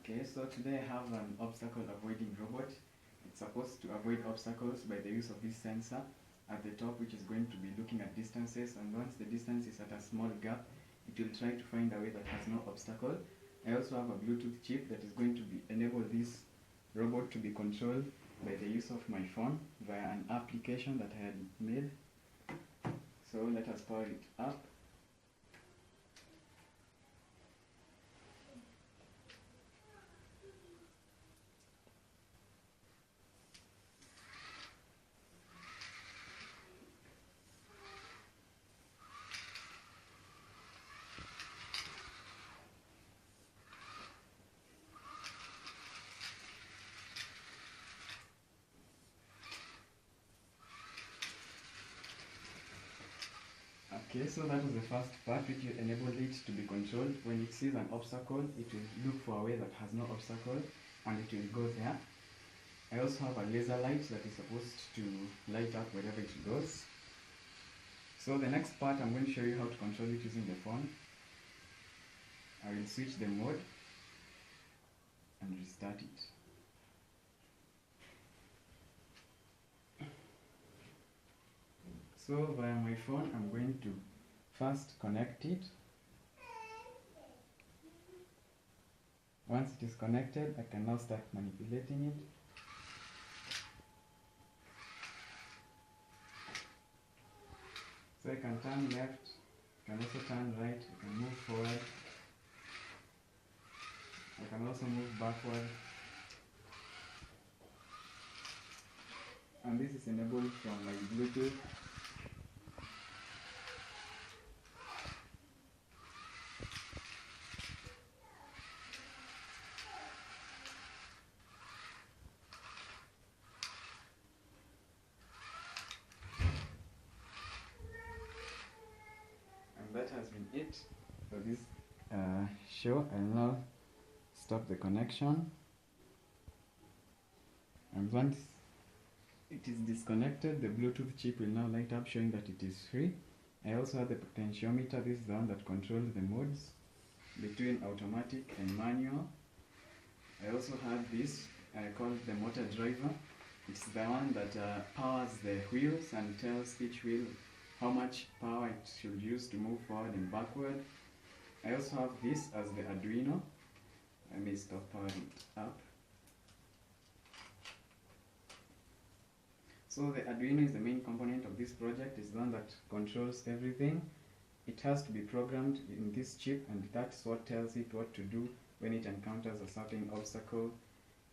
Okay, so today I have an obstacle avoiding robot. It's supposed to avoid obstacles by the use of this sensor at the top, which is going to be looking at distances, and once the distance is at a small gap, it will try to find a way that has no obstacle. I also have a Bluetooth chip that is going to enable this robot to be controlled by the use of my phone via an application that I had made. So let us power it up. Okay, so that was the first part, which will enable it to be controlled. When it sees an obstacle, it will look for a way that has no obstacle and it will go there. I also have a laser light that is supposed to light up wherever it goes. So the next part, I'm going to show you how to control it using the phone. I will switch the mode and restart it. So via my phone, I'm going to first connect it. Once it is connected, I can now start manipulating it. So I can turn left, I can also turn right, I can move forward, I can also move backward. And this is enabled from my Bluetooth. That has been it for this show. I'll now stop the connection, and once it is disconnected, the Bluetooth chip will now light up showing that it is free. I also have the potentiometer. This is the one that controls the modes between automatic and manual. I also have this called the motor driver. It's the one that powers the wheels and tells each wheel how much power it should use to move forward and backward. I also have this as the Arduino. I may stop powering it up. So the Arduino is the main component of this project. It's the one that controls everything. It has to be programmed in this chip, and that's what tells it what to do when it encounters a certain obstacle.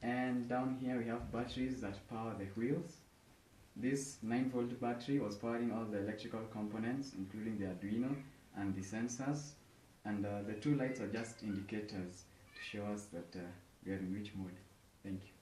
And down here we have batteries that power the wheels. This 9-volt battery was powering all the electrical components, including the Arduino and the sensors. And the two lights are just indicators to show us that we are in which mode. Thank you.